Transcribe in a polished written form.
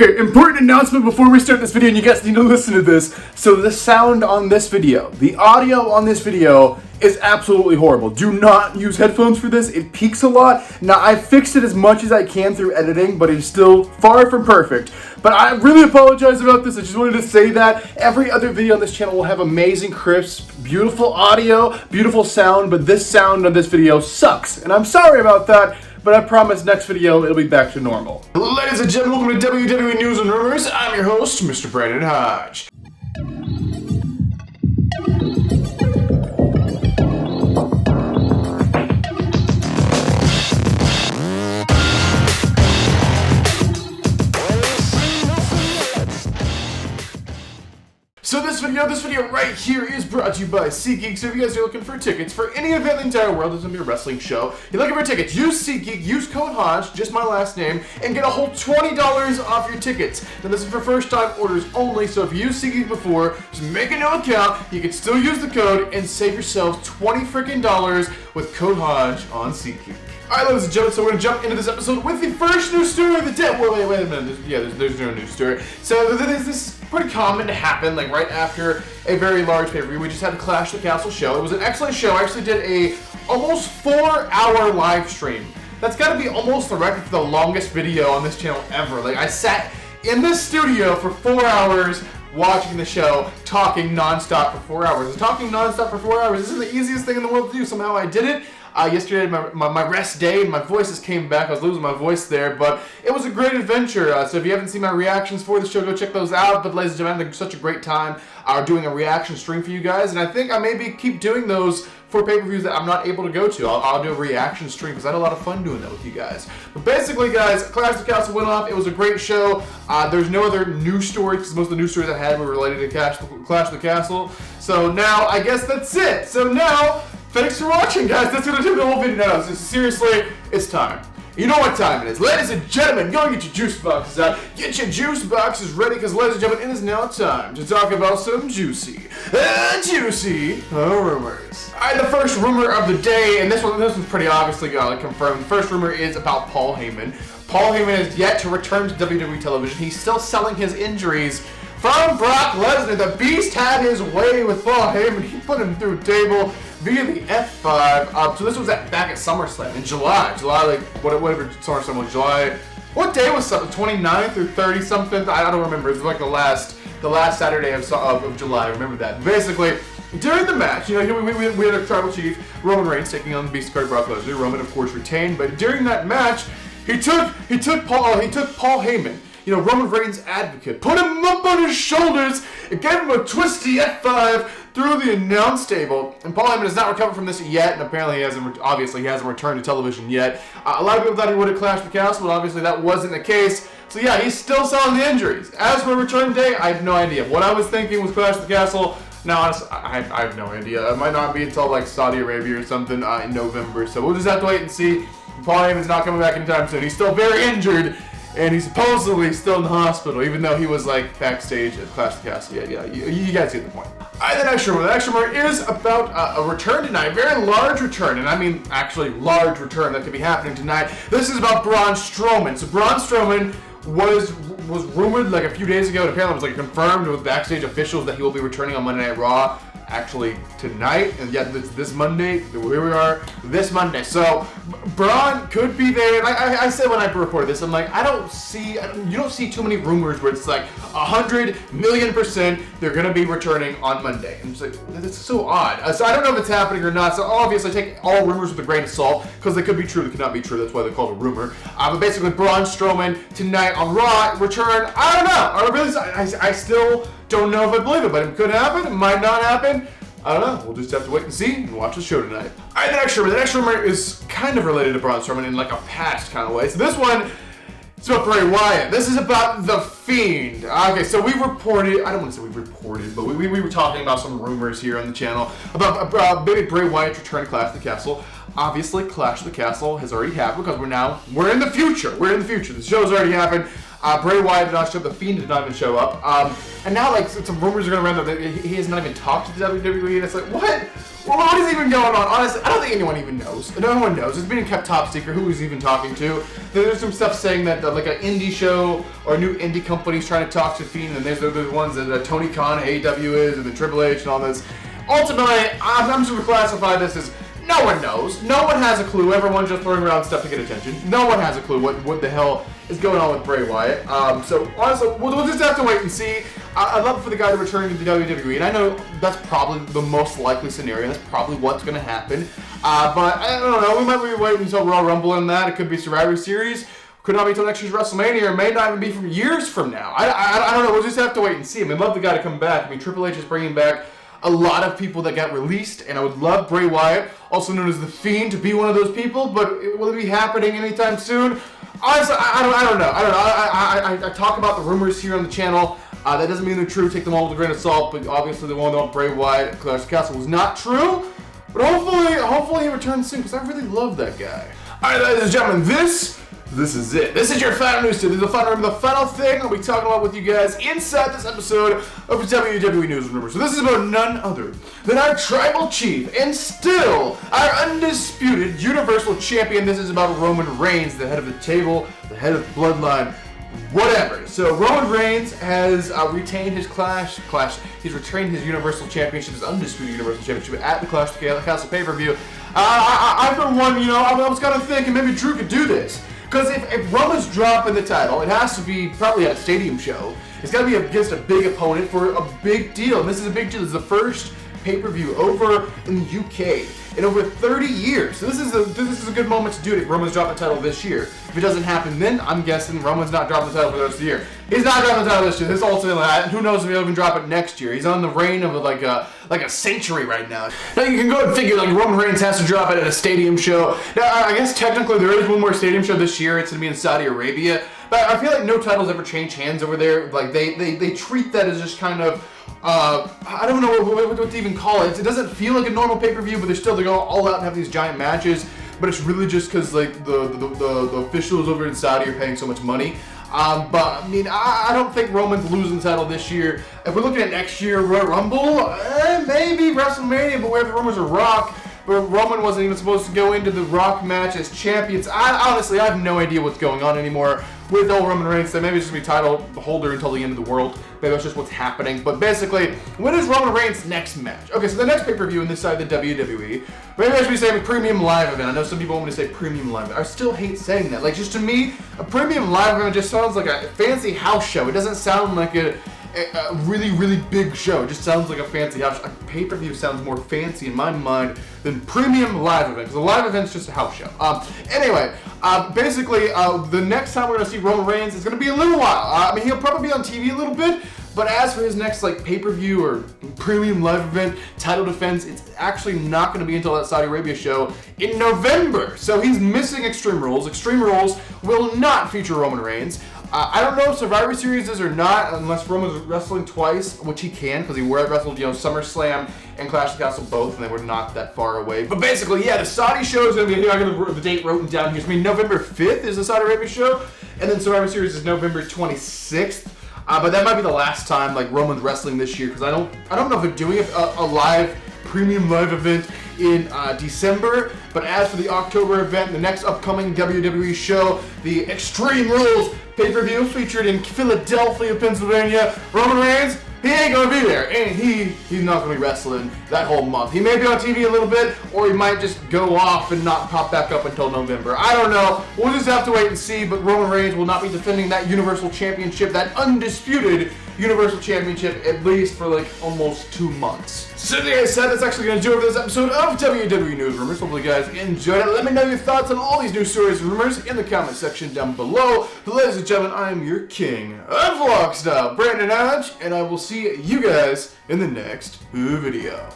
Okay, important announcement before we start this video, and you guys need to listen to this. So the sound on this video, the audio on this video is absolutely horrible. Do not use headphones for this. It peaks a lot. Now, I fixed it as much as I can through editing, but it's still far from perfect. But I really apologize about this. I just wanted to say that every other video on this channel will have amazing, crisp, beautiful audio, beautiful sound, but this sound on this video sucks. And I'm sorry about that. But I promise next video it'll be back to normal. Ladies and gentlemen, welcome to WWE News and Rumors. I'm your host, Mr. Brandon Hodge. So this video right here is brought to you by SeatGeek. So if you guys are looking for tickets for any event in the entire world, there's gonna be a wrestling show. You're looking for tickets, use SeatGeek, use code Hodge, just my last name, and get a whole $20 off your tickets. Now this is for first time orders only, so if you used SeatGeek before, just make a new account, you can still use the code and save yourself $20 freaking with code Hodge on SeatGeek. Alright, ladies and gentlemen, so we're going to jump into this episode with the first news story of the day. Wait a minute. There's no news story. So this is pretty common to happen, like right after a very large pay-per-view. We just had the Clash of the Castle show. It was an excellent show. I actually did a almost 4-hour live stream. That's got to be almost the record for the longest video on this channel ever. Like, I sat in this studio for 4 hours watching the show, talking non-stop for 4 hours. And talking non-stop for 4 hours, this is the easiest thing in the world to do. Somehow I did it. Yesterday, my rest day, and my voices came back. I was losing my voice there, but it was a great adventure. So if you haven't seen my reactions for the show, go check those out. But ladies and gentlemen, I had such a great time doing a reaction stream for you guys, and I think I maybe keep doing those for pay-per-views that I'm not able to go to. I'll do a reaction stream because I had a lot of fun doing that with you guys. But basically, guys, Clash of the Castle went off. It was a great show. There's no other news stories because most of the news stories I had were related to Clash of the Castle. So now, I guess that's it. So now, thanks for watching, guys. That's gonna do the whole video now. So seriously, it's time. You know what time it is. Ladies and gentlemen, go and get your juice boxes out. Get your juice boxes ready, because ladies and gentlemen, it is now time to talk about some juicy rumors. Alright, the first rumor of the day, and this one's pretty obviously confirmed. The first rumor is about Paul Heyman. Paul Heyman has yet to return to WWE television. He's still selling his injuries from Brock Lesnar. The Beast had his way with Paul Heyman. He put him through a table via the F5. So this was back at SummerSlam in July, like whatever SummerSlam was, July. What day was something? 29th or 30 something? I don't remember. It was like the last Saturday of July. I remember that. Basically, during the match, we had a tribal chief, Roman Reigns, taking on the Beast card Brock Lesnar. Roman, of course, retained, but during that match, he took Paul Heyman, Roman Reigns' advocate, put him up on his shoulders and gave him a twisty F5 through the announce table. And Paul Heyman has not recovered from this yet, and apparently he hasn't returned to television yet. A lot of people thought he would have clashed the castle, but obviously that wasn't the case. So yeah, he's still selling the injuries. As for return day, I have no idea. What I was thinking was Clash of the Castle. Now, honestly, I have no idea. It might not be until like Saudi Arabia or something in November. So we'll just have to wait and see. Paul Heyman's not coming back anytime soon. He's still very injured. And he's supposedly still in the hospital, even though he was like backstage at Clash of the Castle. Yeah, you guys get the point. Alright, the next rumor is about a return tonight, a very large return, and I mean actually large return that could be happening tonight. This is about Braun Strowman. So Braun Strowman was rumored like a few days ago, and apparently it was like confirmed with backstage officials that he will be returning on Monday Night Raw. Actually tonight, and yet this Monday, here we are, this Monday. So Braun could be there, and I said when I reported this, I'm like, you don't see too many rumors where it's like 100,000,000% they're gonna be returning on Monday. And it's like, that's so odd. So I don't know if it's happening or not, so obviously take all rumors with a grain of salt, because they could be true, they could not be true, that's why they're called a rumor. But basically Braun Strowman tonight on Raw, return, I don't know, I still don't know if I believe it, but it could happen, it might not happen. I don't know. We'll just have to wait and see and watch the show tonight. Alright, the next rumor is kind of related to Braun Strowman in like a past kind of way. So this one, it's about Bray Wyatt. This is about The Fiend. Okay, so we reported, I don't want to say we reported, but we were talking about some rumors here on the channel about maybe Bray Wyatt's return to Clash of the Castle. Obviously, Clash of the Castle has already happened because we're in the future. The show's already happened. Bray Wyatt did not show up. The Fiend did not even show up. And now, like, some rumors are going around that he has not even talked to the WWE, and it's like, what? Well, what is even going on? Honestly, I don't think anyone even knows. No one knows. It's being kept top secret who he's even talking to. There's some stuff saying that like an indie show or a new indie company's trying to talk to Fiend, and there's the ones that Tony Khan, AEW is, and the Triple H and all this. Ultimately, I'm just going to classify this as no one knows. No one has a clue. Everyone's just throwing around stuff to get attention. No one has a clue what the hell is going on with Bray Wyatt. So honestly, we'll just have to wait and see. I'd love for the guy to return to the WWE, and I know that's probably the most likely scenario. That's probably what's going to happen. But I don't know. We might be waiting until Royal Rumble and that. It could be Survivor Series. Could not be until next year's WrestleMania, or may not even be from years from now. I don't know. We'll just have to wait and see. I mean, I'd love the guy to come back. I mean, Triple H is bringing back a lot of people that got released, and I would love Bray Wyatt, also known as The Fiend, to be one of those people, but will it be happening anytime soon? Honestly, I don't know. I talk about the rumors here on the channel. That doesn't mean they're true. Take them all with a grain of salt, but obviously the one about Bray Wyatt at Clash of the Castle was not true. But hopefully he returns soon, because I really love that guy. Alright, ladies and gentlemen, this is it. This is your final news today. The final thing I'll be talking about with you guys inside this episode of WWE News and Rumors. So this is about none other than our Tribal Chief and still our undisputed Universal Champion. This is about Roman Reigns, the head of the table, the head of the bloodline, whatever. So Roman Reigns has retained his He's retained his Universal Championship, his undisputed Universal Championship at the Clash of the Castle pay-per-view. I for one, I was kind of thinking maybe Drew could do this. Because if Roman's dropping the title, it has to be probably at a stadium show. It's got to be against a big opponent for a big deal. And this is a big deal. This is the first pay-per-view over in the UK in over 30 years. So this is a good moment to do it if Roman's dropping the title this year. If it doesn't happen, then I'm guessing Roman's not dropping the title for the rest of the year. He's not dropping the title this year. This ultimately, and who knows if he'll even drop it next year. He's on the reign of like a century right now. Now you can go and figure like Roman Reigns has to drop it at a stadium show. Now I guess technically there is one more stadium show this year. It's gonna be in Saudi Arabia. But I feel like no titles ever change hands over there. Like they treat that as just kind of I don't know what to even call it. It doesn't feel like a normal pay-per-view, but they go all out and have these giant matches. But it's really just because like the officials over in Saudi are paying so much money. But I mean, I don't think Roman's losing the title this year. If we're looking at next year, Royal Rumble, maybe WrestleMania, but we have the rumors of Rock. But Roman wasn't even supposed to go into the Rock match as champions. Honestly, I have no idea what's going on anymore with old Roman Reigns. So maybe it's just be title holder until the end of the world. Maybe that's just what's happening. But basically, when is Roman Reigns' next match? Okay, so the next pay-per-view in this side of the WWE, maybe I should be saying premium live event. I know some people want me to say premium live event. I still hate saying that. Like, just to me, a premium live event just sounds like a fancy house show. It doesn't sound like a really, really big show. It just sounds like a fancy house show. A pay-per-view sounds more fancy in my mind than premium live event, because a live event's just a house show. Anyway, basically, the next time we're going to see Roman Reigns is going to be a little while. I mean, he'll probably be on TV a little bit, but as for his next like pay-per-view or premium live event, title defense, it's actually not going to be until that Saudi Arabia show in November. So he's missing Extreme Rules. Extreme Rules will not feature Roman Reigns. I don't know if Survivor Series is or not, unless Roman's wrestling twice, which he can, because he wrestled, SummerSlam and Clash of the Castle both, and they were not that far away. But basically, yeah, the Saudi show is going to be, I got the date written down here. It's going to be November 5th is the Saudi Arabia show, and then Survivor Series is November 26th. But that might be the last time like Roman's wrestling this year, because I don't know if they're doing a live premium live event in December. But as for the October event, the next upcoming WWE show, the Extreme Rules pay-per-view featured in Philadelphia, Pennsylvania, Roman Reigns, he ain't gonna be there, and he's not gonna be wrestling that whole month. He may be on TV a little bit, or he might just go off and not pop back up until November. I don't know. We'll just have to wait and see, but Roman Reigns will not be defending that Universal Championship, that undisputed Universal Championship, at least for like almost 2 months. So like I said, that's actually going to do it for this episode of WWE News Rumors. Hopefully you guys enjoyed it. Let me know your thoughts on all these news stories and rumors in the comment section down below. But ladies and gentlemen, I am your king of vlog style, Brandon Hodge, and I will see you guys in the next video.